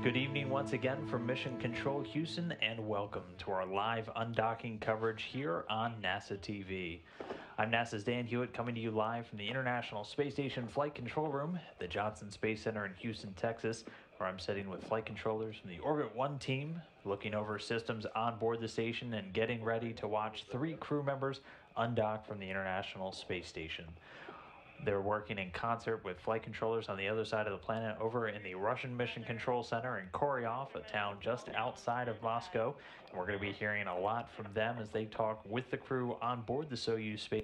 Good evening once again from Mission Control Houston, and welcome to our live undocking coverage here on NASA TV. I'm NASA's Dan Hewitt, coming to you live from the International Space Station Flight Control Room at the Johnson Space Center in Houston, Texas, where I'm sitting with flight controllers from the Orbit 1 team, looking over systems on board the station and getting ready to watch 3 crew members undock from the International Space Station. They're working in concert with flight controllers on the other side of the planet over in the Russian Mission Control Center in Koryov, a town just outside of Moscow. And we're going to be hearing a lot from them as they talk with the crew on board the Soyuz space.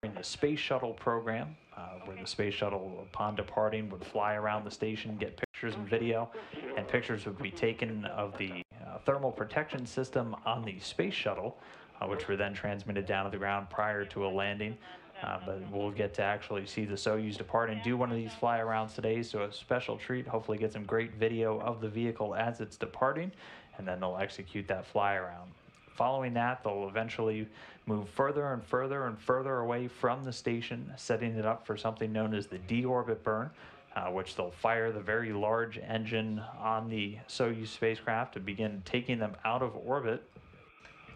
In the space shuttle program, where the space shuttle, upon departing, would fly around the station, get pictures and video, and pictures would be taken of the thermal protection system on the space shuttle, which were then transmitted down to the ground prior to a landing. But we'll get to actually see the Soyuz depart and do one of these fly-arounds today, so a special treat. Hopefully get some great video of the vehicle as it's departing, and then they'll execute that fly-around. Following that, they'll eventually move further and further and further away from the station, setting it up for something known as the deorbit burn, which they'll fire the very large engine on the Soyuz spacecraft to begin taking them out of orbit.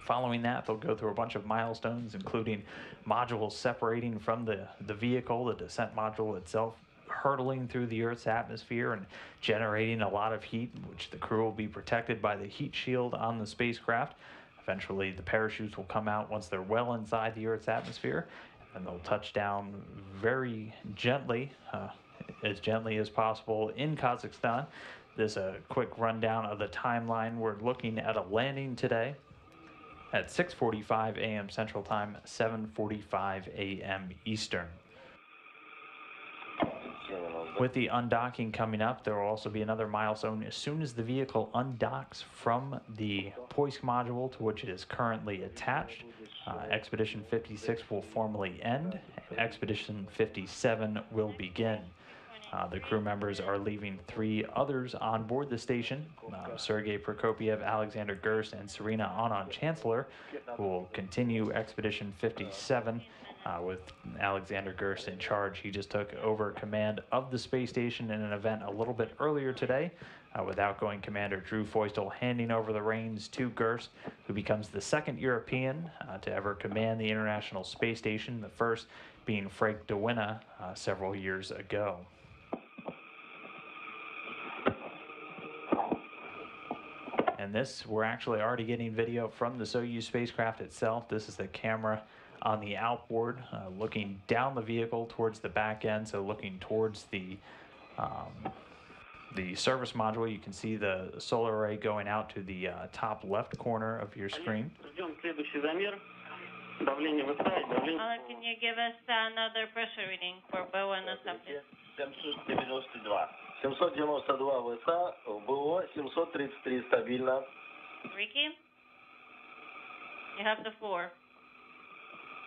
Following that, they'll go through a bunch of milestones, including modules separating from the vehicle, the descent module itself, hurtling through the Earth's atmosphere and generating a lot of heat, which the crew will be protected by the heat shield on the spacecraft. Eventually, the parachutes will come out once they're well inside the Earth's atmosphere, and they'll touch down very gently, as gently as possible, in Kazakhstan. This a quick rundown of the timeline. We're looking at a landing today at 6:45 a.m. Central Time, 7:45 a.m. Eastern. With the undocking coming up, there will also be another milestone. As soon as the vehicle undocks from the Poisk module to which it is currently attached, Expedition 56 will formally end, and Expedition 57 will begin. The crew members are leaving 3 others on board the station, Sergei Prokopiev, Alexander Gerst, and Serena Anand-Chancellor, who will continue Expedition 57 with Alexander Gerst in charge. He just took over command of the space station in an event a little bit earlier today, with outgoing Commander Drew Feustel handing over the reins to Gerst, who becomes the second European to ever command the International Space Station, the first being Frank de Winne several years ago. And this, we're actually already getting video from the Soyuz spacecraft itself. This is the camera on the outboard, looking down the vehicle towards the back end, so looking towards the service module. You can see the solar array going out to the top left corner of your screen. Oleg, can you give us another pressure reading for БО на subject? 792 ВСА, БО 733 стабильно. Ricky, you have the floor.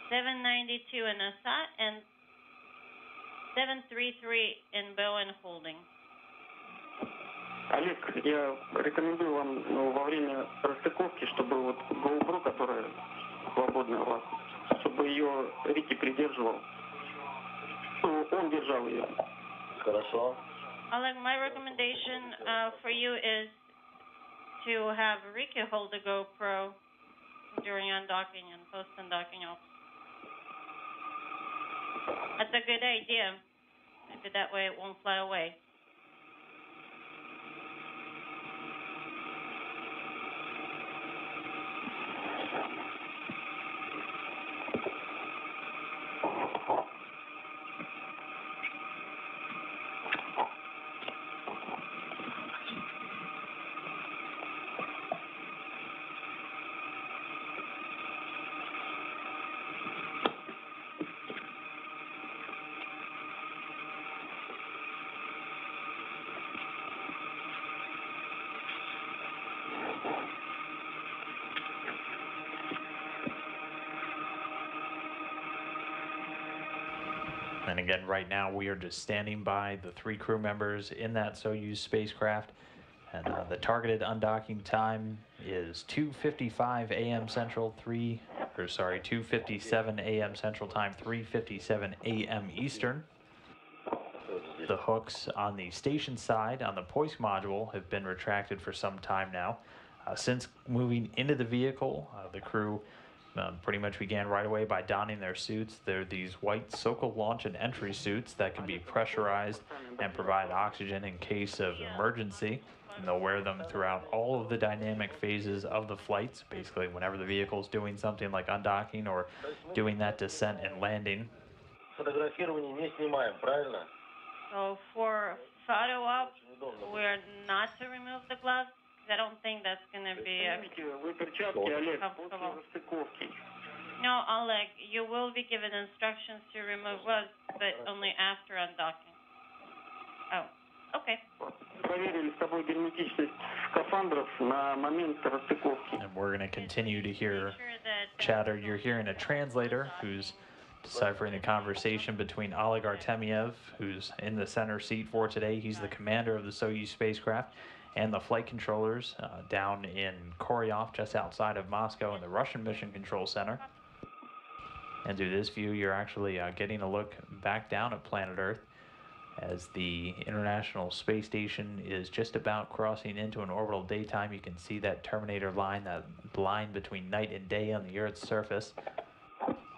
792 in SA and 733 in БО and holding. Олег, я рекомендую вам во время расстыковки, чтобы вот GoPro, которая свободная у вас, чтобы ее Рики придерживал. Он держал ее. Хорошо. Oleg, my recommendation for you is to have Ricky hold the GoPro during undocking and post-undocking off. That's a good idea. Maybe that way it won't fly away. And again, right now we are just standing by the 3 crew members in that Soyuz spacecraft, and the targeted undocking time is 2:55 a.m. Central, 2:57 a.m. Central Time, 3:57 a.m. Eastern. The hooks on the station side on the Poisk module have been retracted for some time now. Since moving into the vehicle, the crew pretty much began right away by donning their suits. They're these white Sokol launch and entry suits that can be pressurized and provide oxygen in case of emergency. And they'll wear them throughout all of the dynamic phases of the flights, basically whenever the vehicle is doing something like undocking or doing that descent and landing. So for photo op, we're not to remove the gloves. I don't think that's going to be comfortable. No, Oleg, you will be given instructions to remove gloves, but only after undocking. Oh, okay. And we're going to continue to hear chatter. You're hearing a translator who's deciphering the conversation between Oleg Artemiev, who's in the center seat for today. He's the commander of the Soyuz spacecraft, and the flight controllers down in Koryov, just outside of Moscow, in the Russian Mission Control Center. And through this view, you're actually getting a look back down at planet Earth. As the International Space Station is just about crossing into an orbital daytime, you can see that terminator line, that line between night and day on the Earth's surface.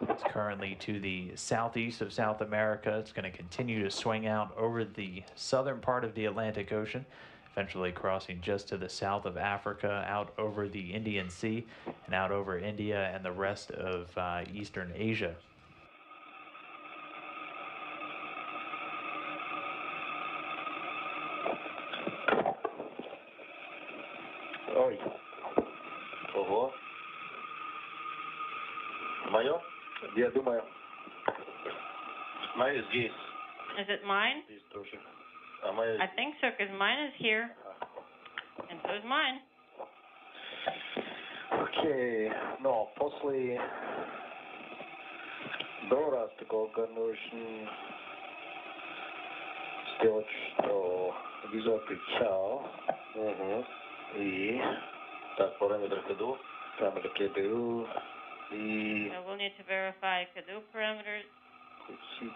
It's currently to the southeast of South America. It's going to continue to swing out over the southern part of the Atlantic Ocean, eventually crossing just to the south of Africa, out over the Indian Sea, and out over India and the rest of Eastern Asia. Ой. Ого. Мое? Я думаю. Мое здесь. Is it mine? Здесь тоже. А мое I think so, because mine is here. And so is mine. Окей. Но после до такого нужно сделать, что визор кричал. Угу. И так, параметр ходу. Параметр ходу. И So we'll need to verify CADU parameters. включить.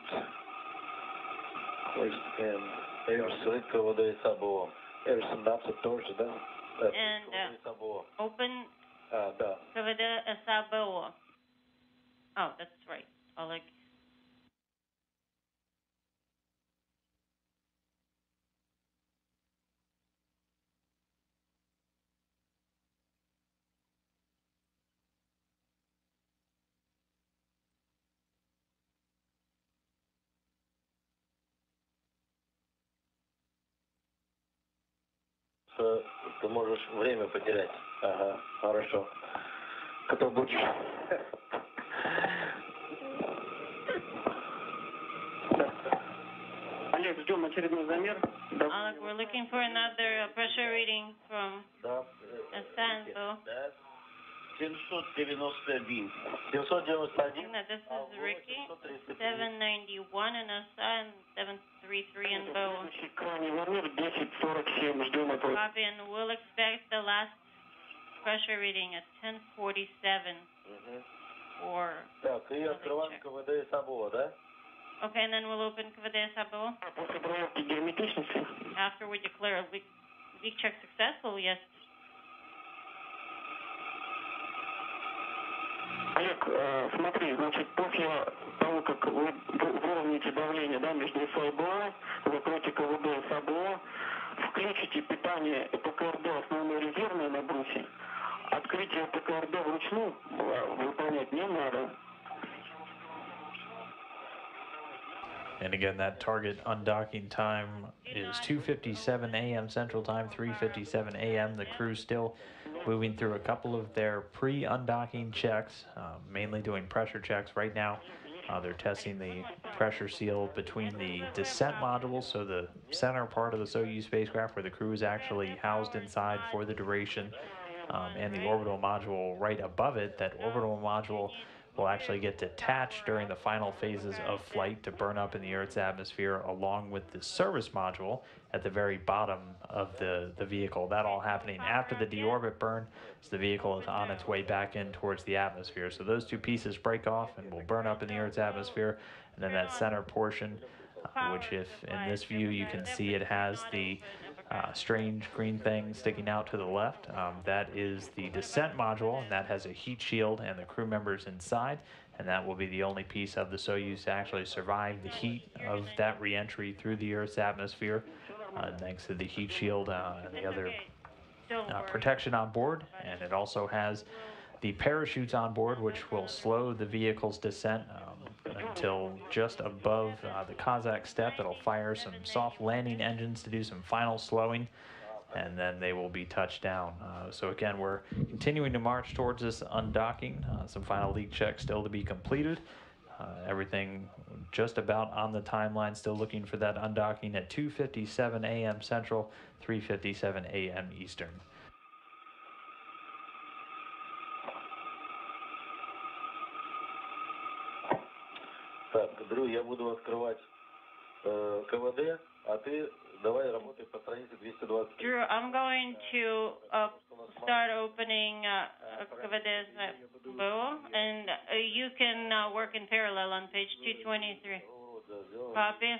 Эверсон, КВД и САБО. Эверсон, Дапса тоже, да? And open да. CADU SABO. Oh, that's right. Oleg. Ты можешь время потерять. Ага, хорошо. Кто будешь? Олег, ждем очередной замер. Oleg, we're looking for another pressure reading from Да. Asanzo. 791. 791. No, this is Ricky. 791 in Asan, 733 in Bo. Крайний замер 10:47. Ждем этого. Copy, and we'll expect the last pressure reading at 10:47 for. Так, и открываем КВД и САБО, да? Okay, and then we'll open KVD Sabo. После проверки герметичности. After we declare leak check successful, yes. Олег, смотри, значит, после того, как вы выровняете давление, да, между САБО, закроете КВД и САБО, включите питание ПКРД основной резервной на брусе, открытие ПКРД вручную выполнять не надо. And again, that target undocking time is 2:57 a.m. Central Time, 3:57 a.m. The crew's still moving through a couple of their pre-undocking checks, mainly doing pressure checks right now. They're testing the pressure seal between the descent modules, so the center part of the Soyuz spacecraft where the crew is actually housed inside for the duration, and the orbital module right above it. That orbital module will actually get detached during the final phases of flight to burn up in the Earth's atmosphere, along with the service module at the very bottom of the vehicle. That all happening after the deorbit burn, so the vehicle is on its way back in towards the atmosphere. So those two pieces break off and will burn up in the Earth's atmosphere, and then that center portion, which if in this view you can see it has the strange green thing sticking out to the left. That is the descent module, and that has a heat shield and the crew members inside, and that will be the only piece of the Soyuz to actually survive the heat of that re-entry through the Earth's atmosphere, thanks to the heat shield and the other protection on board. And it also has the parachutes on board, which will slow the vehicle's descent until just above the Kazakh steppe. It'll fire some soft landing engines to do some final slowing, and then they will be touched down. So again, we're continuing to march towards this undocking. Some final leak checks still to be completed. Everything just about on the timeline, still looking for that undocking at 2:57 a.m. Central, 3:57 a.m. Eastern. Так, Дрю, я буду открывать КВД, а ты давай работай по странице 220. Drew, I'm going to start opening KVD Sabo, and you can work in parallel on page 223. Copy.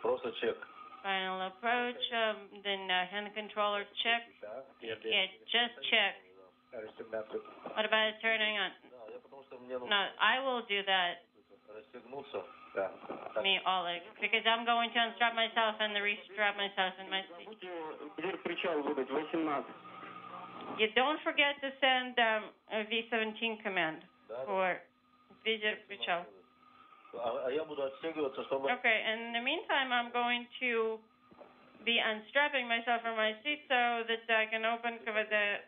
Просто чек. Final approach, then hand controller check. Yeah, just check. What about turning on? No, I will do that. Me, Oleg, because I'm going to unstrap myself and restrap myself in my seat. You don't forget to send a V-17 command for Визир причал. Okay, and in the meantime, I'm going to be unstrapping myself from my seat so that I can open КВД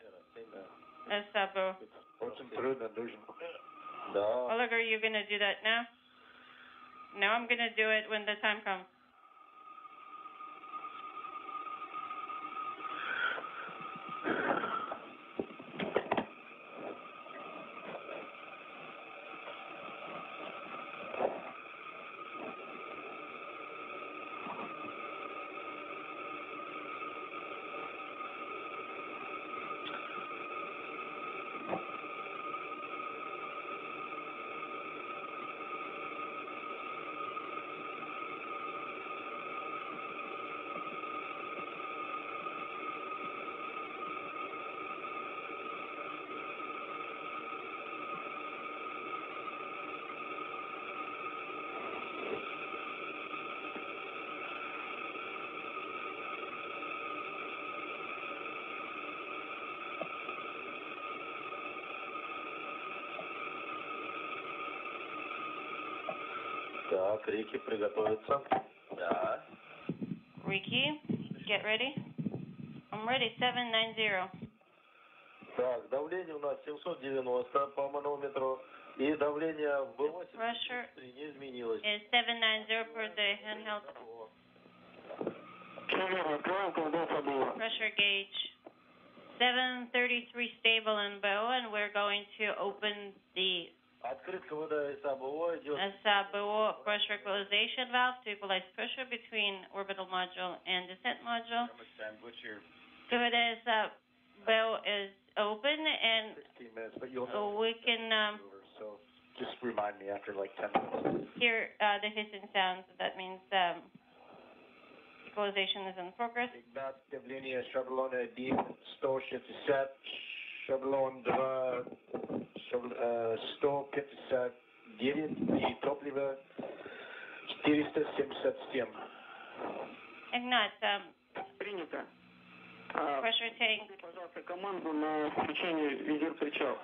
САБО. Oleg, are you going to do that now? No, I'm going to do it when the time comes. Так, Рики, приготовиться. Да. Ricky, get ready. I'm ready, 790. Так, давление у нас 790 по манометру. И давление в B8 Pressure не изменилось. is 790 for the handheld. Pressure gauge 733 stable in bow, and we're going to open the Открыт КВД САБО идет. SABO pressure equalization valve to equalize pressure between orbital module and descent module. КВД SABO is open, and 15 minutes, but you'll we can so just remind me after like 10 minutes. hear the hissing sounds. That means equalization is in progress. Игнат, давление шаблона 1, 160, шаблон 2, 159 и топливо 477. Ignat, Принято. pressure tank Пожалуйста, команду на включение визир причал.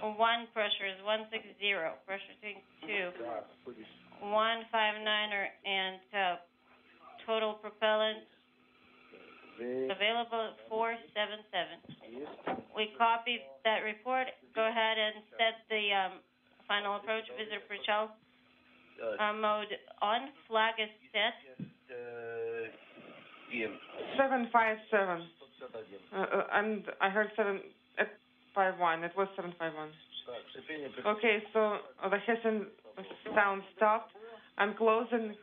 1 pressure is 160. Pressure tank 2 159, and total propellant available at 477. We copied that report. Go ahead and set the final approach Vizir Prichal mode on. Flag is set. 757. And I heard 751. It was 751. Okay, so the hissing sound stopped. I'm closing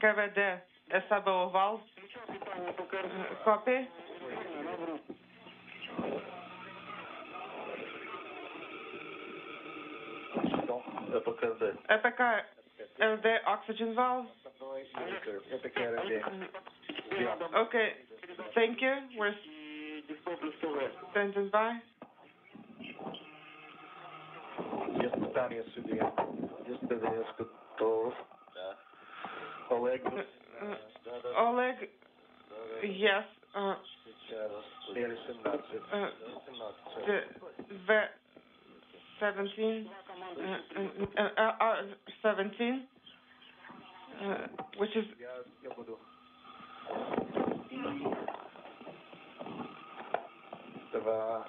КВД САБО valve. Copy. ЭПК ЛД oxygen valve. Okay, thank you. We're standing by. Испытание судьи. Испытание готов. Oleg. Oleg, yes. V17, 17, which is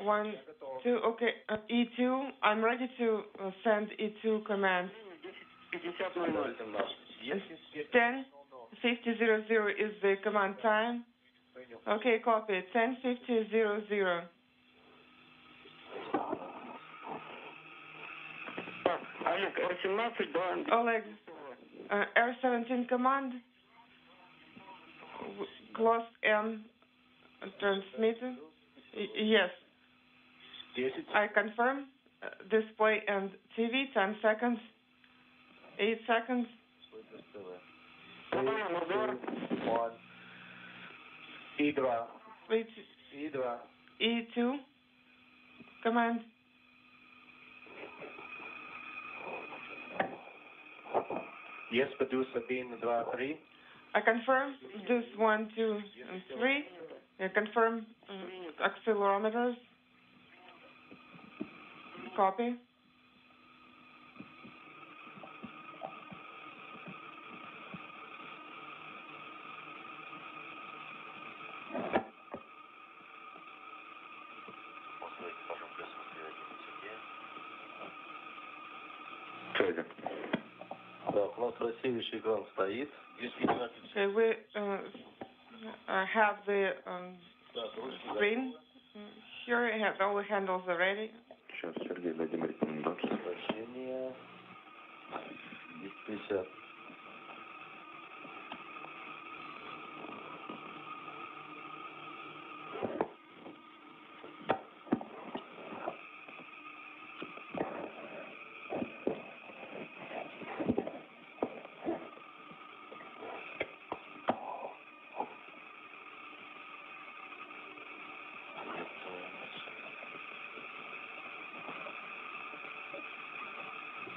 one, two. Okay, E2. I'm ready to send E2 command. 10:50:00 is the command time. Okay, copy. 10:50:00. Oleg, R17 command. Close M transmitter. Yes. I confirm. Display and TV. 10 seconds. 8 seconds. 1. I2. Wait, I2. E2 command. Yes, produce 1, 2, 3. I confirm this 1, 2, and 3. I confirm accelerometers. Copy. Так, у нас рассеивающий экран стоит. Okay, we have the screen here. I have all the handles already. Сейчас, Сергей, дадим рекомендацию. Вращение 1050.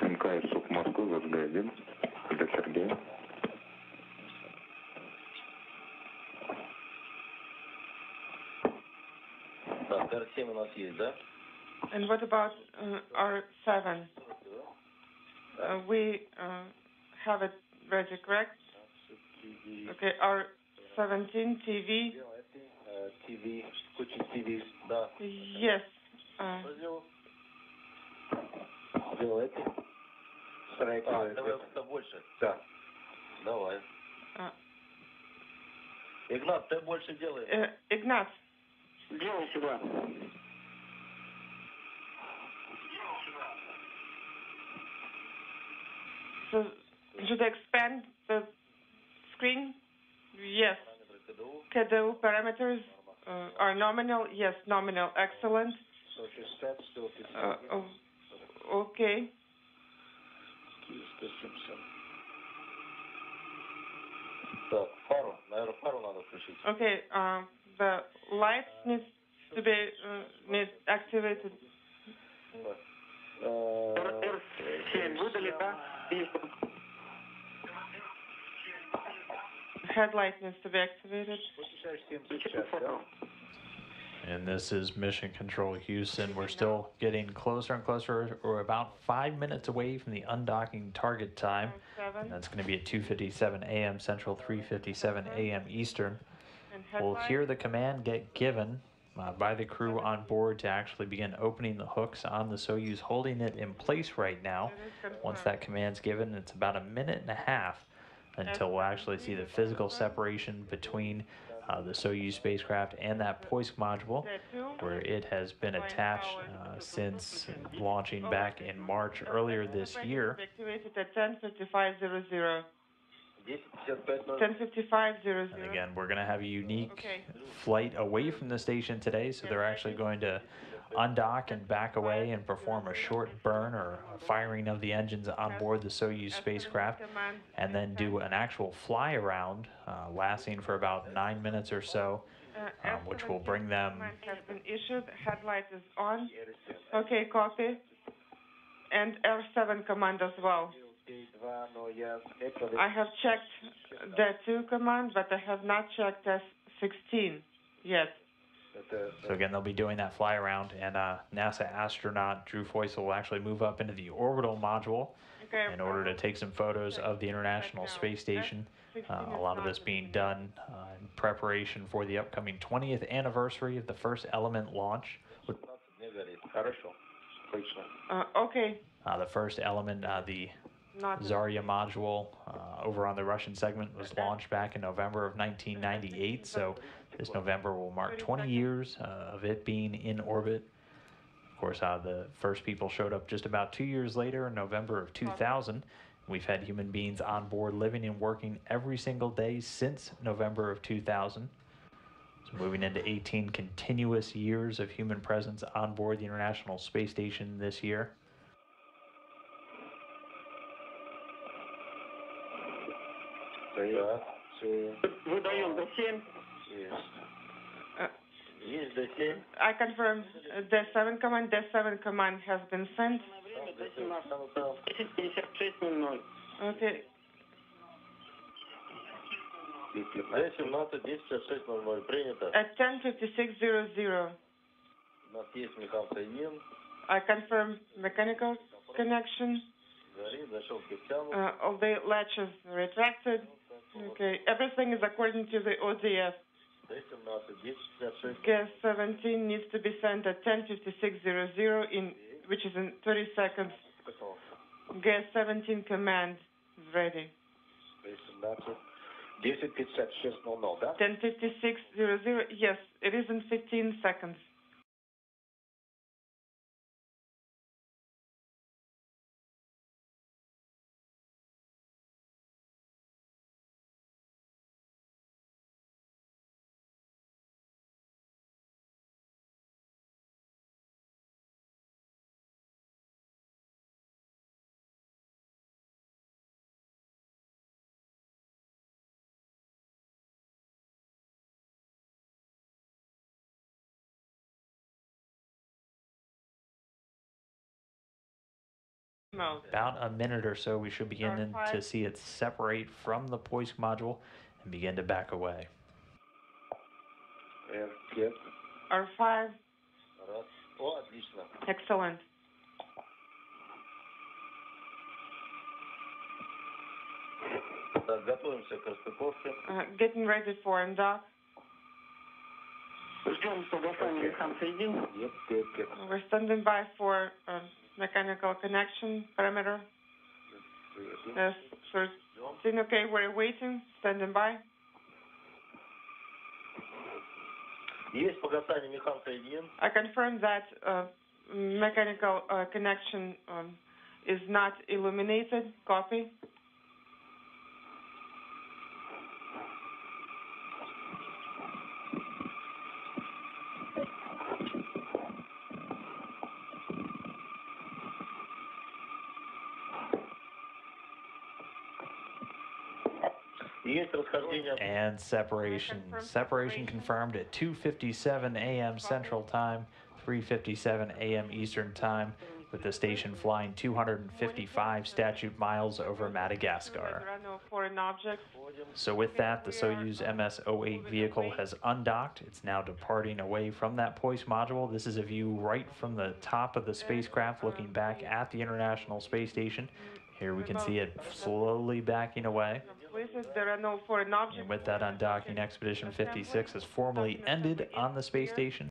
МКС СУК Москвы, ВСГ-1, для Сергея. Так, R7 у нас есть, да? And what about R7? We have it ready, correct? Okay, R17 TV. TV, куча TV, да. Yes. Сделал эти. Давай это больше. Да. Давай. Игнат, ты больше делай. Ignat. Делай сюда. So, should I expand the screen? Yes. KDU parameters are nominal. Yes, nominal. Excellent. Okay. Так, фару. Наверное, фару надо включить. Okay. The light needs to be activated. R7 выдали, да? Headlight needs to be activated. And this is Mission Control Houston. We're still getting closer and closer. We're about 5 minutes away from the undocking target time. And that's going to be at 2:57 a.m. Central, 3:57 a.m. Eastern. We'll hear the command get given by the crew on board to actually begin opening the hooks on the Soyuz, holding it in place right now. Once that command's given, it's about a minute and a half until we'll actually see the physical separation between the Soyuz spacecraft and that Poisk module, where it has been attached since launching back in March earlier this year. Activated at 10:55:00. 10:55:00. And again, we're going to have a unique flight away from the station today, so they're actually going to undock and back away and perform a short burn or a firing of the engines on board the Soyuz spacecraft, and then do an actual fly around lasting for about 9 minutes or so, which will bring them. Has been issued. Headlight is on. Okay, copy. And R7 command as well. I have checked the 2 command, but I have not checked S16 yet. So again, they'll be doing that fly around, and NASA astronaut Drew Feusel will actually move up into the orbital module in order to take some photos of the International Space Station. A lot of this being done in preparation for the upcoming 20th anniversary of the first Element launch. Okay. The first Element, the Zarya module over on the Russian segment, was launched back in November of 1998, so this November will mark 20 years of it being in orbit. Of course, the first people showed up just about 2 years later in November of 2000. We've had human beings on board living and working every single day since November of 2000. So moving into 18 continuous years of human presence on board the International Space Station this year. Так, все Выдаем до 7. есть. Uh, Есть D7. I confirm D7 command. D7 command has been sent. Время до 17. 10:56:00. Okay. D17, 10:56:00. Принято. At 10:56:00, У нас есть механсоедин. I confirm mechanical connection. Горит, защелки втянут. All the latches retracted. Okay. Everything is according to the ODS. D17, 10:56. Gas 17 needs to be sent at 10:56:00 which is in 30 seconds. Gas 17 command is ready. D17, 10:56:00, да? 10:56:00. Yes, it is in 15 seconds. Mode. About a minute or so, we should begin to see it separate from the Poisk module and begin to back away. R5. R5. Раз. О, отлично. Excellent. Так, готовимся к расстыковке. Getting ready for undock. Ждем согласования механсоедин. Yep. We're standing by for mechanical connection parameter. Yes, sir. Okay, we're waiting. Standing by. Есть погасание механсоедин. I confirm that mechanical connection is not illuminated. Copy. Есть расхождение. And separation. Separation confirmed at 2:57 a.m. Central Time, 3:57 a.m. Eastern Time, with the station flying 255 statute miles over Madagascar. There are no foreign objects. So with that, the Soyuz MS-08 vehicle has undocked. It's now departing away from that Poisk module. This is a view right from the top of the spacecraft looking back at the International Space Station. Here we can see it slowly backing away. There are no foreign objects. And with that undocking, Expedition 56 has formally ended on the space station.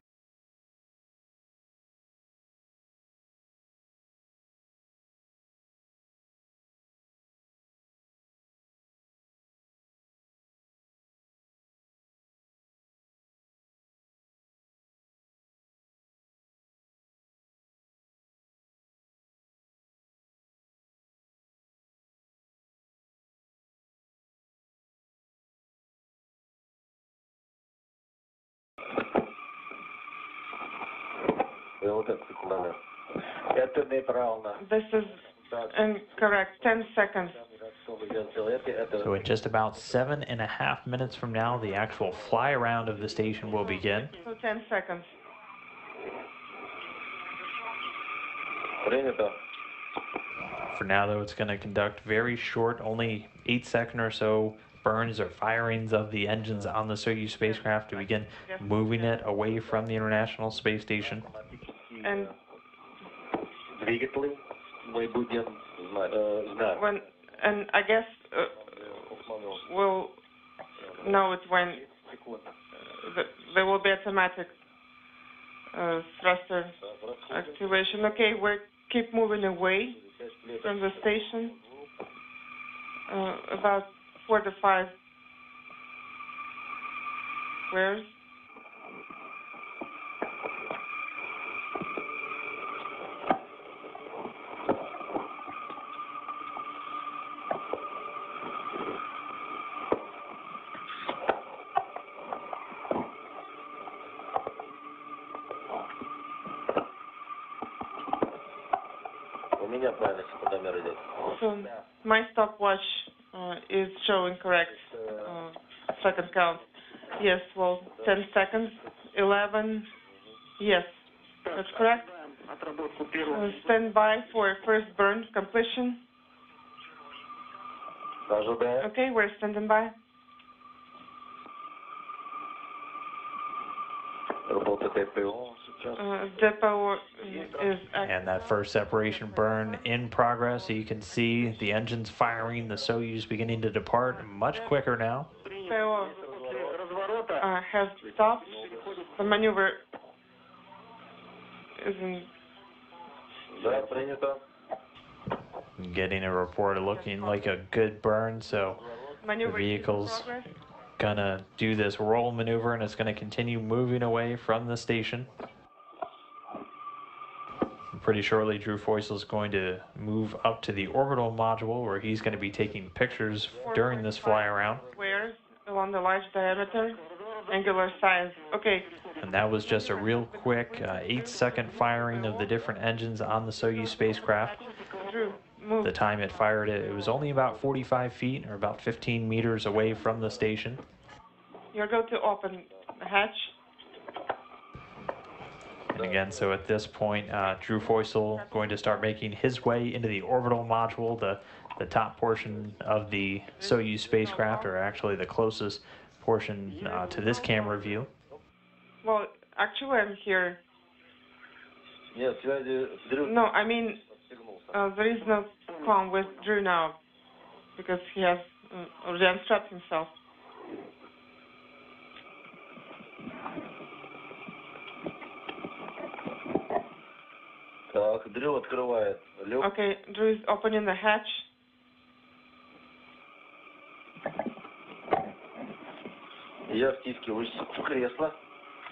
Вот это секунда. Это неправильно. This is incorrect. 10 seconds. So in just about 7.5 minutes from now, the actual fly around of the station will begin. So 10 seconds. Принято. For now, though, it's going to conduct very short, only 8-second or so burns or firings of the engines on the Soyuz spacecraft to begin moving it away from the International Space Station. And Двигатели мы будем знать. when, and I guess we'll know it when there will be automatic thruster activation. Okay, we keep moving away from the station. About 4 to 5 squares. У меня правильно секундомер идет. So my stopwatch is showing correct second count. Yes, well, 10 seconds, 11, yes, that's correct. Stand by for first burn completion. Okay, we're standing by. Depot is And that first separation burn in progress. So you can see the engines firing, the Soyuz beginning to depart much quicker now. Depot has stopped. The maneuver is in. Getting a report looking like a good burn, so the vehicle's gonna do this roll maneuver and it's gonna continue moving away from the station. Pretty shortly, Drew Foystel's going to move up to the orbital module where he's going to be taking pictures during this fly around. Squares along the large diameter, angular size. Okay. And that was just a real quick 8-second firing of the different engines on the Soyuz spacecraft. Drew, move. The time it fired it was only about 45 feet or about 15 meters away from the station. You're going to open the hatch. And again, so at this point, Drew Foystel going to start making his way into the orbital module, the top portion of the Soyuz spacecraft, or actually the closest portion to this camera view. Well, actually, I'm here. No, I mean, there is no comm with Drew now, because he has already unstrapped himself. Okay, Drew is opening the hatch.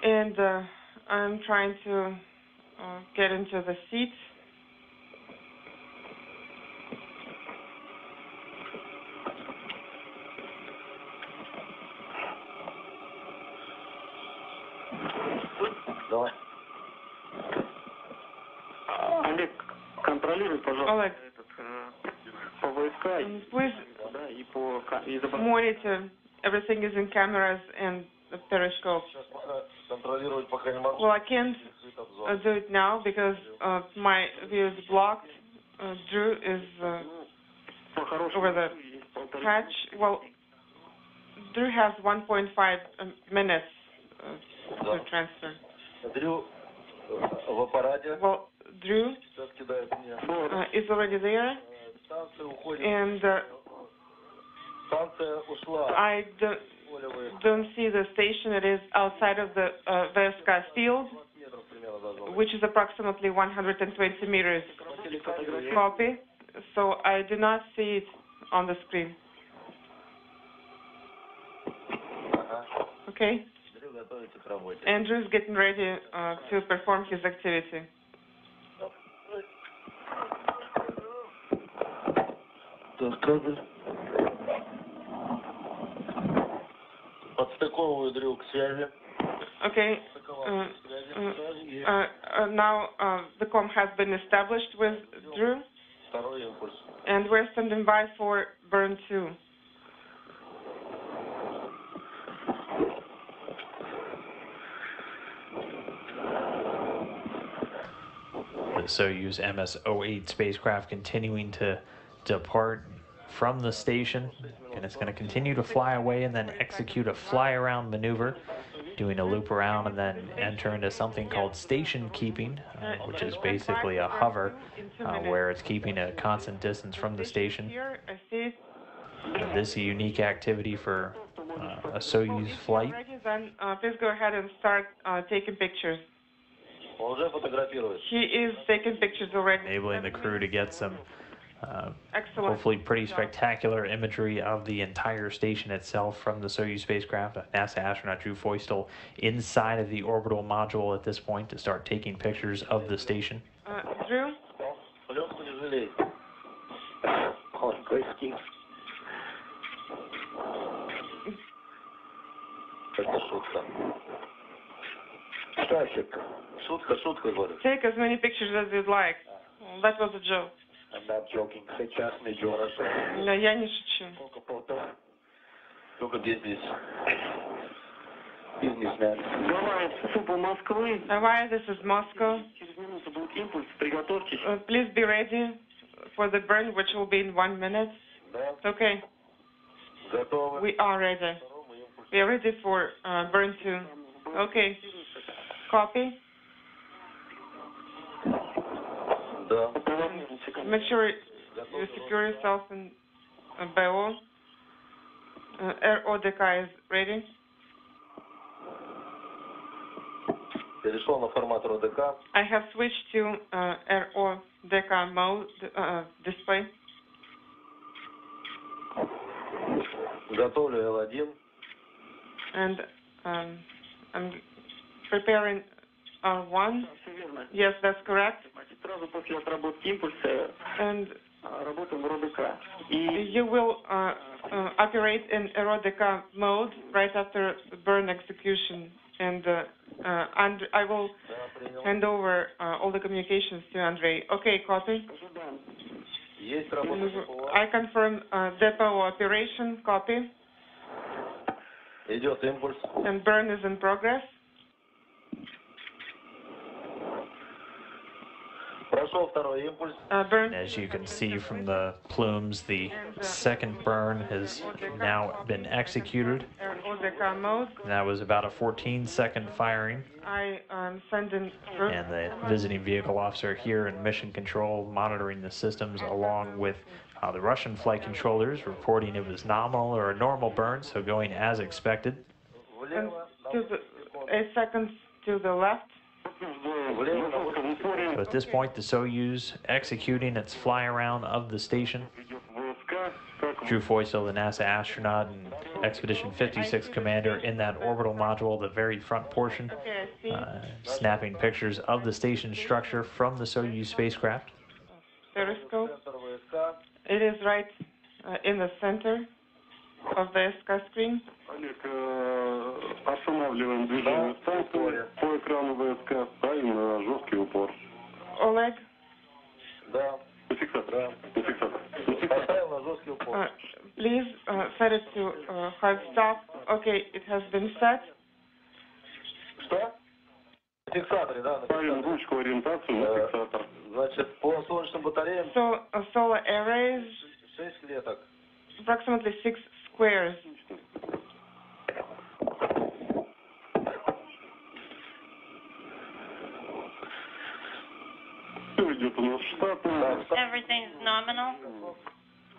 And I'm trying to get into the seat. Олег, контролируй, пожалуйста, по ВСК please monitor everything is in cameras and the periscope. Well, I can't do it now because my view is blocked. Drew is over the hatch. Well, Drew has 1.5 minutes to transfer. Well, Drew is already there, and I don't see the station. It is outside of the VSK field, which is approximately 120 meters. Copy. So I do not see it on the screen. Okay. Andrew's getting ready to perform his activity. Okay. Now the comm has been established with Drew, and we're standing by for burn 2. The Soyuz MS-08 spacecraft continuing to depart from the station, and it's going to continue to fly away and then execute a fly-around maneuver, doing a loop around and then enter into something called station keeping, which is basically a hover where it's keeping a constant distance from the station. And this is a unique activity for a Soyuz flight. Then please go ahead and start taking pictures. He is taking pictures already. Enabling the crew to get some hopefully pretty spectacular imagery of the entire station itself from the Soyuz spacecraft. NASA astronaut Drew Foystel inside of the orbital module at this point to start taking pictures of the station. Drew? Take as many pictures as you'd like. That was a joke. not joking. Сейчас не хорошо. Но я не шучу. Только бизнес. Бизнесмен. Давай, супа Москвы. Hawaii, this is Moscow. Через минуту будет импульс. Приготовьтесь. Please be ready for the burn, which will be in 1 minute. Да. Okay, Готовы. we are ready. We are ready for burn 2. Okay, copy. Да. Make sure you secure yourself in BO. RODK is ready. Перешел на формат РОДК. I have switched to RODK mode display. Готовлю L1. And I'm preparing R1. Все верно. Yes, that's correct. Значит, сразу после отработки импульса And работаем в РОДК. И you will operate in RODK mode right after the burn execution. And I will Да, принял. hand over all the communications to Andrei. Okay, copy. ожидаем. Есть работа ППО. I confirm depot operation, copy. Идет импульс. And burn is in progress. Прошел второй импульс. Burn. As you can see from the plumes, the second burn has now been executed. RODK mode. And that was about a 14-second firing. I send in through. And the visiting vehicle officer here in mission control monitoring the systems along with the Russian flight controllers reporting it was nominal or a normal burn, so going as expected. And to the 8 seconds to the left. So at this point, the Soyuz executing its fly around of the station. Drew Foysel, the NASA astronaut and Expedition 56 commander in that orbital module, the very front portion, Okay, I see. snapping pictures of the station structure from the Soyuz spacecraft. Periscope. Центр ВСК. It is right in the center of the SK screen. Олег, останавливаем движение станции по экрану ВСК, ставим жесткий упор. Oleg, Да. Фиксатор. Фиксатор. Поставил на жесткий упор. please set it to hard stop. Okay, it has been set. Что? На фиксаторе, да? На Ставим фиксаторе. ручку ориентацию на фиксатор. Значит, по солнечным батареям So solar arrays, 6 клеток. approximately 6 squares. Все идет у нас штатно. Everything's nominal.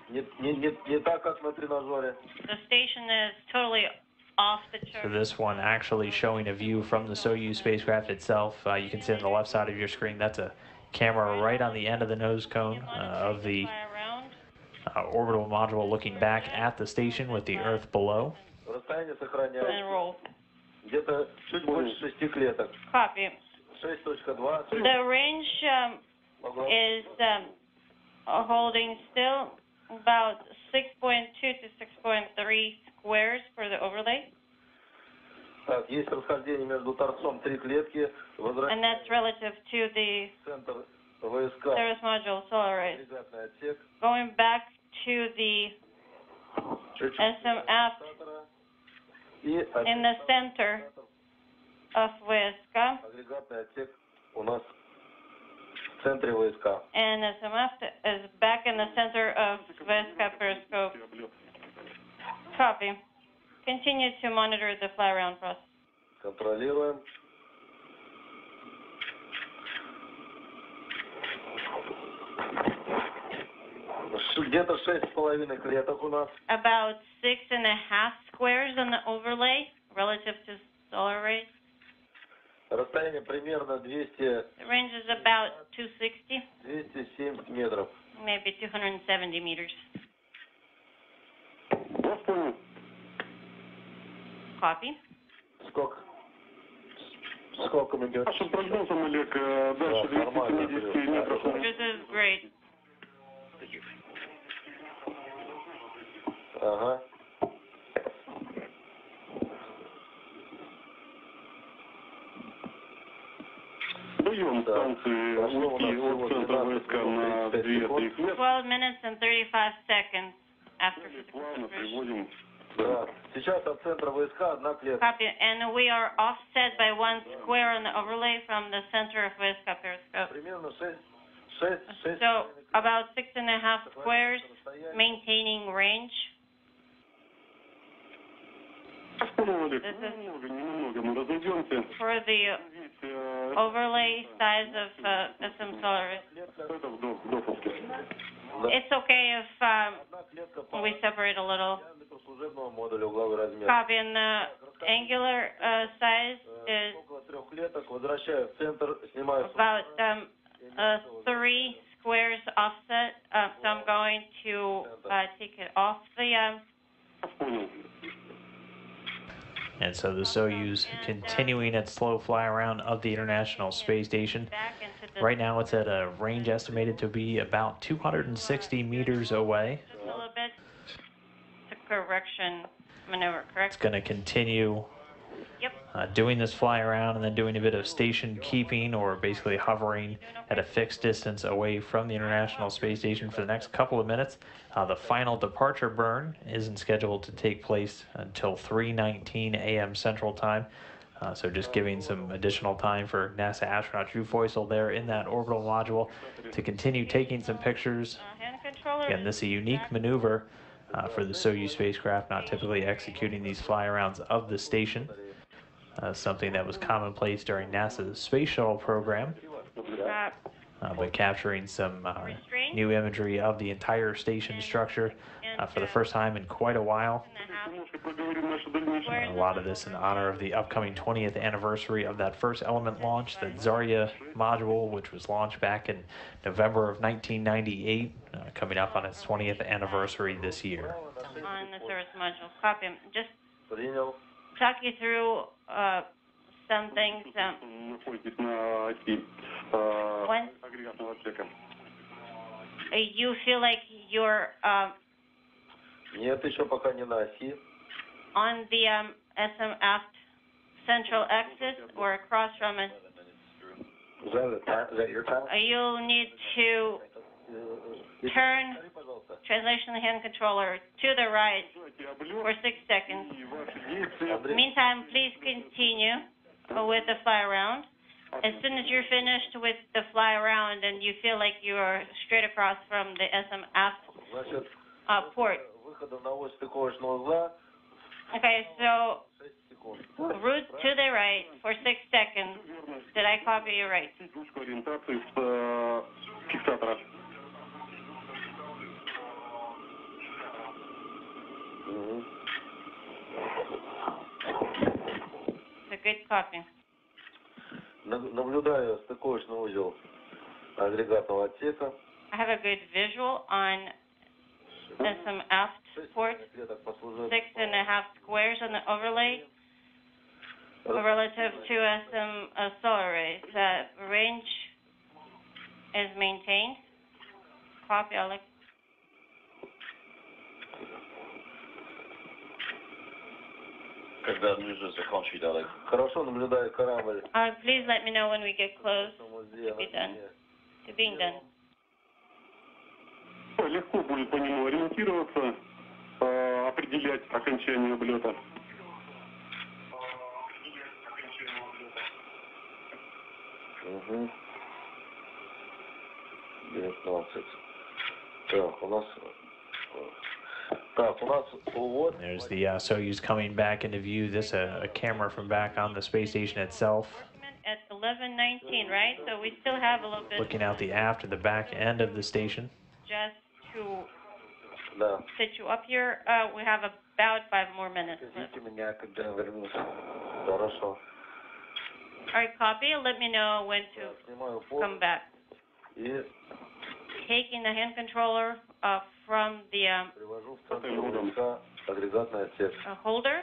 Не так, как на тренажере. The station is totally off the So chart. this one actually showing a view from the Soyuz spacecraft itself. You can see on the left side of your screen, that's a camera right on the end of the nose cone of the Fly around. orbital module looking back at the station with the Earth below. Расстояние And сохраняется. roll. Где-то чуть больше 6 клеток. Copy. 6.2. The range is holding still about 6.2 to 6.3 squares for the overlay. Так, есть расхождение между торцом 3 клетки. And Возвращаем that's relative to the в центр ВСК. service module solar array. Агрегатный отсек. Going back to the Чуть-чуть SMF фиксатора. И in the center of VSK, агрегатный отсек у нас в центре ВСК. and SMF is back in the center of VSK periscope. Copy. Continue to monitor the fly around process. Контролируем. Где-то 6,5 клеток у нас. About 6.5 squares on the overlay relative to solar arrays. Расстояние примерно 200, The range is about 260, 270 метров. maybe 270 meters. Вас понял. Copy. Сколько мы идем? Нашим прогнозом, Олег, дальше Да, нормально, 270 метров. This is great. Ага. Даем. станции уйти от центра войска на 2-3 лет. 12 minutes and 35 seconds after physical Плавно separation. приводим. Да. Сейчас от центра войска 1 клетка. Copy. And we are offset by 1 square on the overlay from the center of Vaiska periscope. Примерно 6. So about 6.5 squares, maintaining range. This is Немного мы разойдемся. for the overlay size of SM Solaris. Это в допуске. It's okay if 1 клетка по we separate a little. диаметру служебного модуля угловой размер. Copy. And the angular size is Около 3 клеток. Возвращаю в центр. Снимаю. about 3 squares offset. So I'm going to take it off the. Понял. And so the Soyuz continuing its slow fly around of the International Space Station. Back into the. Right now it's at a range estimated to be about 260 meters away. Just a little bit. It's a correction maneuver, It's correct? going to continue Yep. doing this fly around and then doing a bit of station keeping, or basically hovering at a fixed distance away from the International Space Station for the next couple of minutes. The final departure burn isn't scheduled to take place until 3:19 a.m. Central Time. So just giving some additional time for NASA astronaut Drew Feusel there in that orbital module to continue taking some pictures. Hand controller. Again, this is a unique maneuver for the Soyuz spacecraft, not typically executing these fly-arounds of the station. Something that was commonplace during NASA's space shuttle program, but capturing some new imagery of the entire station structure for the first time in quite a while. A lot of this in honor of the upcoming 20th anniversary of that first Element launch, the Zarya module, which was launched back in November of 1998, coming up on its 20th anniversary this year. On the service module. Copy. Just Принял. talk you through some things. Находитесь на оси When агрегатного отсека. you feel like you're Нет, еще пока не на оси. on the SM aft central axis or across from it, Is that your time? you'll need to turn translation hand controller to the right for 6 seconds. Meantime, please continue with the fly around. As soon as you're finished with the fly around and you feel like you are straight across from the SM aft Значит, port. выходом на ось стыковочного узла Okay, so 6 секунд. route to the right for 6 seconds. Did I copy you right? Ручку ориентации с фиксатора. It's a good copy. Наблюдаю стыковочный узел агрегатного отсека. I have a good visual on SM aft port. 6.5 squares on the overlay relative to SM solar arrays. Range is maintained. Copy, Alex. Когда ниже закончить, Алекс. Хорошо, наблюдаю корабль. Please let me know when we get close to being done. Легко будет по нему ориентироваться, определять окончание облета. Угу. 19. Так, у нас увод. There's the Soyuz coming back into view. This a camera from back on the space station itself. At 11:19, right? So we still have a little bit. Looking out the aft and the back end of the station. Just to Да. set you up here, we have about 5 more minutes left. Ждите меня, когда я вернусь. Хорошо. All right, copy. Let me know when to Снимаю come back. и Taking the hand controller from the привожу в центр войска агрегатный отсек. holder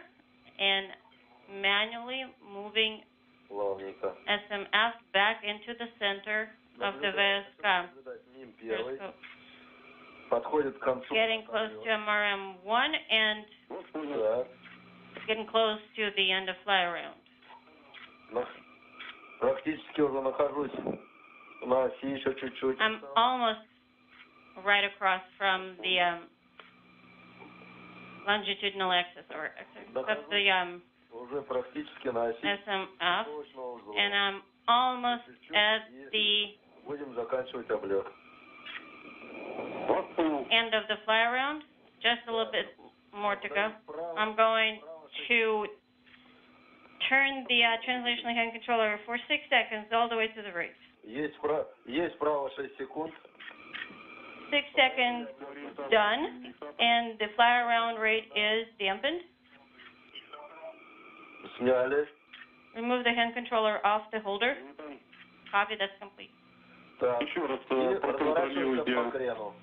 and manually moving Плавненько. SMF back into the center of the VSK. Ним первый. Подходит к концу. Getting close to MRM1 and Да. getting close to the end of fly around. Практически уже нахожусь на оси еще чуть-чуть. I'm almost right across from the longitudinal axis or of the Уже практически на оси. SMF, and I'm almost at the Будем заканчивать облет. end of the fly around. Just a little bit more to go. I'm going to turn the translational hand controller for 6 seconds all the way to the right. Есть право 6 секунд. 6 seconds done, and the fly around rate is dampened. Сняли. Remove the hand controller off the holder. Copy, that's complete. Так. И разворачиваемся по крену.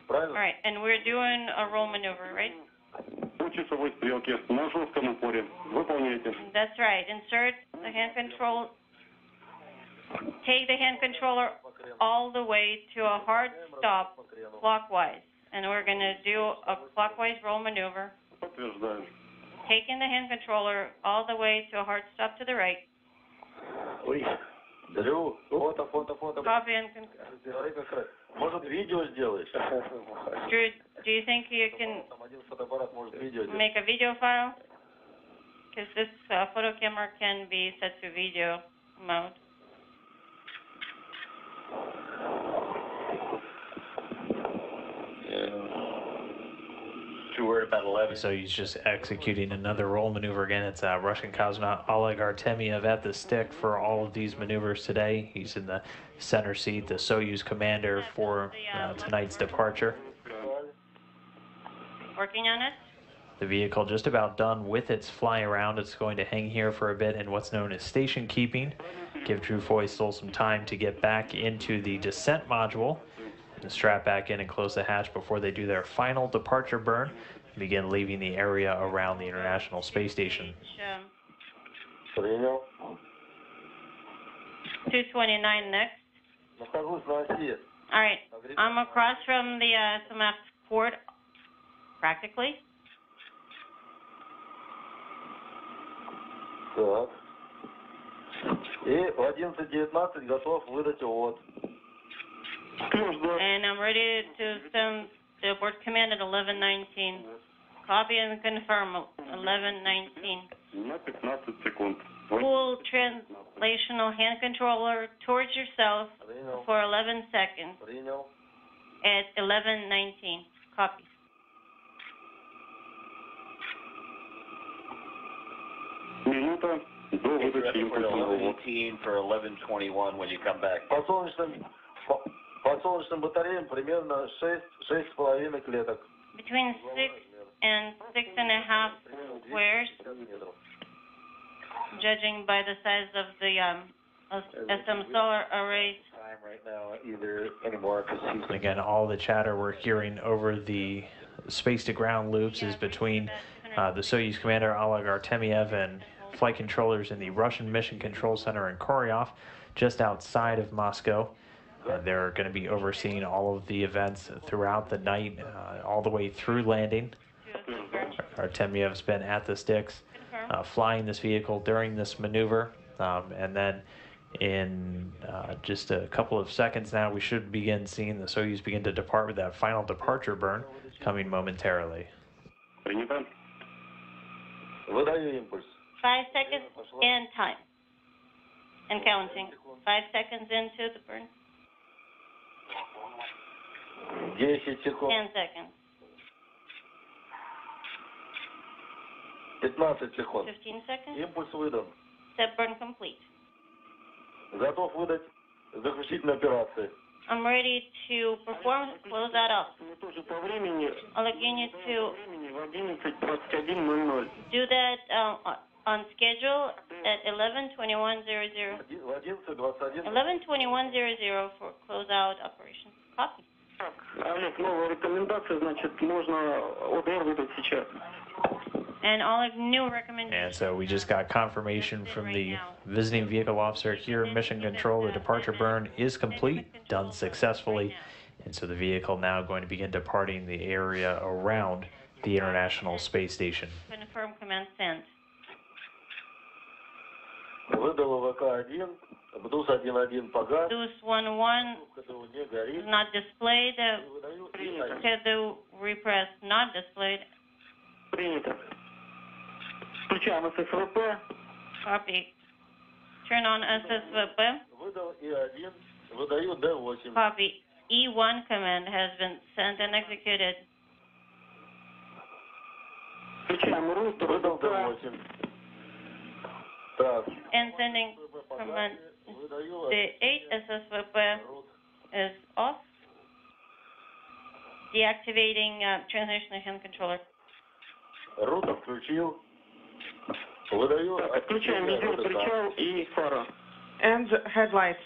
Правильно? All right, and we're doing a roll maneuver, right? По часовой стрелке на жестком упоре. Выполняйте. That's right. Insert the hand control. Take the hand controller all the way to a hard stop clockwise. And we're going to do a clockwise roll maneuver. Подтверждаю. Taking the hand controller all the way to a hard stop to the right. Ой. Дрю, фото. Copy and confirm. Смотри, как раз. Может, видео сделаешь? Drew, do you think you can Там один фотоаппарат может видео делать. make a video file? Because this photo camera can be set to video mode. Too worried about 11. So he's just executing another roll maneuver again. It's Russian cosmonaut Oleg Artemyev at the stick for all of these maneuvers today. He's in the center seat, the Soyuz commander for tonight's departure. Working on it? The vehicle just about done with its fly around. It's going to hang here for a bit in what's known as station keeping. Give Drew Feustel some time to get back into the descent module and strap back in and close the hatch before they do their final departure burn and begin leaving the area around the International Space Station. 229 next. Нахожусь на оси. All right, I'm across from the SMF port, practically. Так. И в 11:19 готов выдать увод. And I'm ready to send the abort command at 11:19. Copy and confirm 11:19. На 15 секунд. Pull translational hand controller towards yourself Принял. for 11 seconds Принял. at 11:19. Copy. Минута до выдачи импульсного увода. 11:18 for 11:21 when you come back. По солнечным батареям примерно 6,5 клеток. Between 6 and 6.5 squares, judging by the size of the SM solar arrays. Time right now either anymore because Again, all the chatter we're hearing over the space-to-ground loops is between the Soyuz commander Oleg Artemyev and flight controllers in the Russian Mission Control Center in Koryov, just outside of Moscow. They're going to be overseeing all of the events throughout the night, all the way through landing. Artemyev's been at the sticks, flying this vehicle during this maneuver, and then in just a couple of seconds now, we should begin seeing the Soyuz begin to depart with that final departure burn coming momentarily. Принято. выдаю импульс. 5 seconds and time. And counting. 5 seconds into the burn. 10 секунд. 10 seconds. 15 секунд. 15 seconds. Импульс выдан. Step burn complete. Готов выдать заключительные операции. I'm ready to perform, close that up. Мы тоже по времени. I'll like you need to Времени в 11:21:00. do that on schedule at 11:21:00. В 11:21. 11:21:00 for closeout operations. Copy. Так, Олег, новая рекомендация, значит, можно ОДР выдать сейчас. And all like new recommendations. And so we just got confirmation from the visiting vehicle officer here in Mission Control. The departure burn is complete, done successfully. And so the vehicle now going to begin departing the area around the International Space Station. Confirm command sent. Выдал ВК-1, БДУС 1.1 погас, DUS 1.1 КДУ не горит. not displayed. Выдаю И1. KDU repress not displayed. Принято. Включаем ССВП. Copy. Turn on SSVP. Выдал И1, выдаю Д8. Copy. E1 command has been sent and executed. Включаем РУТ. Выдал Д8. Так. And sending command Выдаю D8 SSVP is off. Deactivating transmission hand controller. Рута включил. Выдаю. Отключаем визор, причал и фара. And headlight.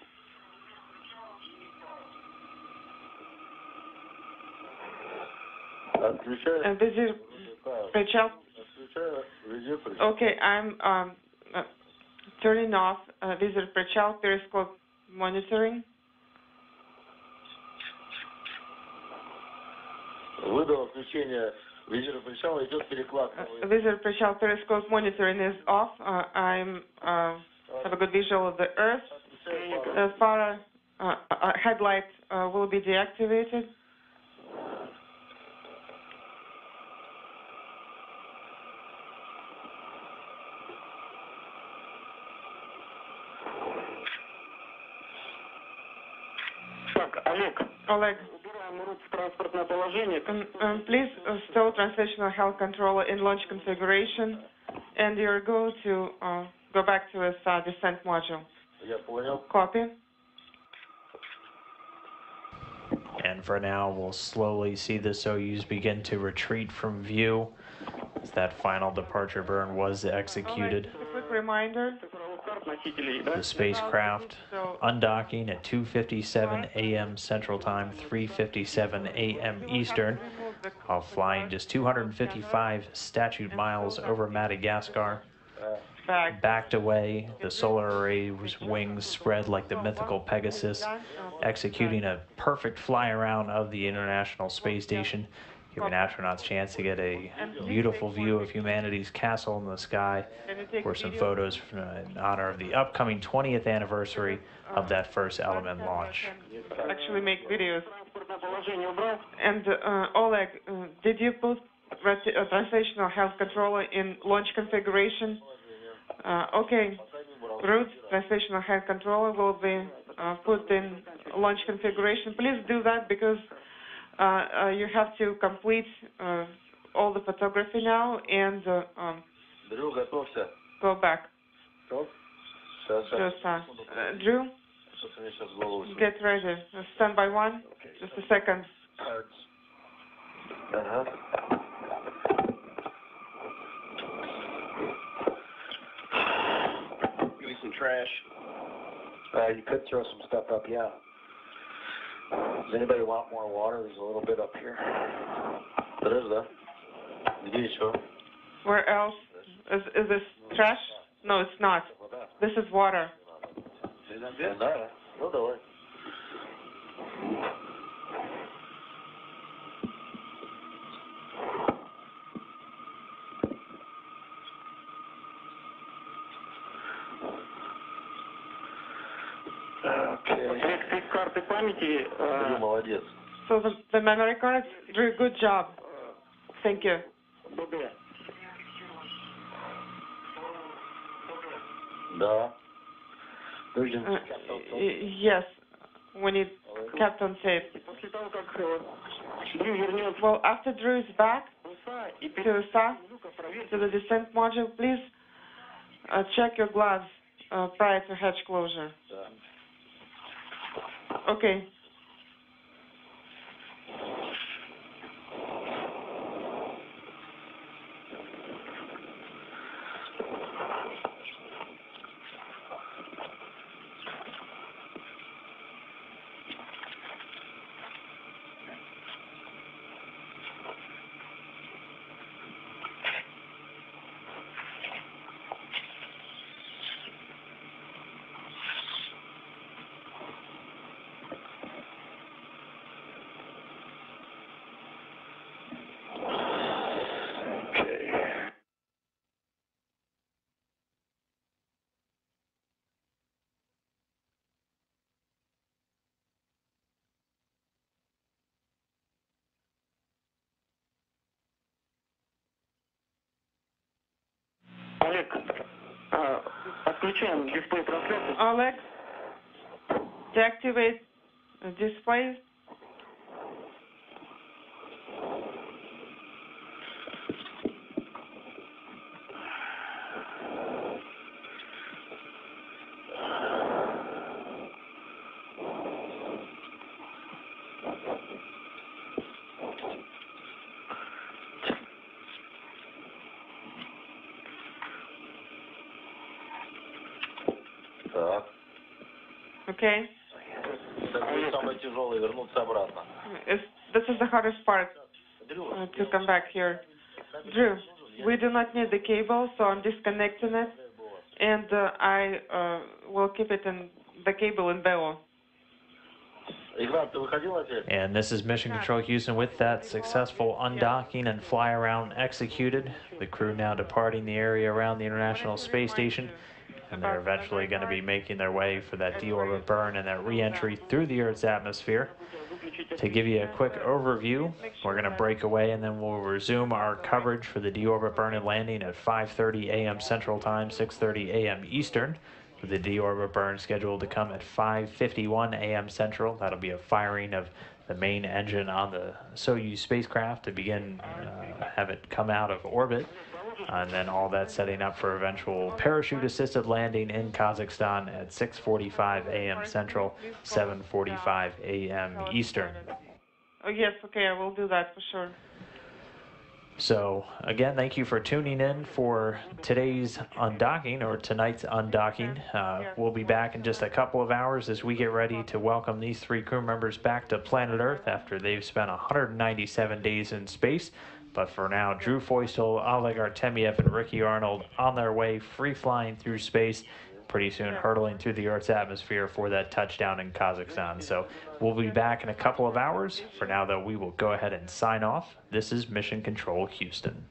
Отключаю. And визир, причал. Отключаю визир, причал. Okay, I'm turning off визир, причал, periscope monitoring. Выдал отключение визира причала, идет перекладка. Visual pressure periscope monitoring is off. I'm have a good visual of the Earth. The far headlight will be deactivated. Так, Олег. Oleg, Убираем РУТ в транспортное положение. please install translational health controller in launch configuration, and you're going to go back to this descent module. Я понял. Copy. And for now, we'll slowly see the Soyuz begin to retreat from view as that final departure burn was executed. A quick reminder. The spacecraft undocking at 2:57 a.m. Central Time, 3:57 a.m. Eastern, while flying just 255 statute miles over Madagascar. Backed away, the solar array's wings spread like the mythical Pegasus, executing a perfect fly around of the International Space Station, giving astronauts a chance to get a beautiful view of humanity's castle in the sky, for some photos in honor of the upcoming 20th anniversary of that first Element launch. Actually make videos. And Oleg, did you put translational health controller in launch configuration? Okay. Root translational health controller will be put in launch configuration. Please do that because you have to complete all the photography now and Дрю, готовься. go back. Готов? Сейчас. Drew, Что-то мне сейчас в голову сидит. get ready. Stand by one. Just a second. Ага. Give me some trash. You could throw some stuff up, yeah. Does anybody want more water? There's a little bit up here. There is, да? Где еще? Where else? Is this trash? No, it's not. This is water. Да. Ну, давай. Карты памяти. Ты молодец. So the memory cards, Drew, good job. Thank you. БД. Да. Yes, we need kept on tape. После того, как Дрю вернется Well, after Drew is back и to SAS, to the descent module, please check your gloves prior to hatch closure. Да. Okay. Олег, отключаем дисплей трансляции. Alex, deactivate display. Так. Okay. Самое тяжелое вернуться обратно. This is the hardest part, to come back here. Drew, we do not need the cable, so I'm disconnecting it, and I will keep it in the cable in BEO. And this is Mission Control Houston with that successful undocking and fly around executed. The crew now departing the area around the International Space Station, and they're eventually going to be making their way for that deorbit burn and that re-entry through the Earth's atmosphere. To give you a quick overview, we're going to break away and then we'll resume our coverage for the deorbit burn and landing at 5:30 a.m. Central Time, 6:30 a.m. Eastern. With the deorbit burn scheduled to come at 5:51 a.m. Central. That'll be a firing of the main engine on the Soyuz spacecraft to begin have it come out of orbit. And then all that setting up for eventual parachute-assisted landing in Kazakhstan at 6:45 a.m. Central, 7:45 a.m. Eastern. Oh yes, okay, I will do that for sure. So, again, thank you for tuning in for today's undocking, or tonight's undocking. We'll be back in just a couple of hours as we get ready to welcome these three crew members back to planet Earth after they've spent 197 days in space. But for now, Drew Feustel, Oleg Artemyev, and Ricky Arnold on their way, free-flying through space, pretty soon hurtling through the Earth's atmosphere for that touchdown in Kazakhstan. So we'll be back in a couple of hours. For now, though, we will go ahead and sign off. This is Mission Control Houston.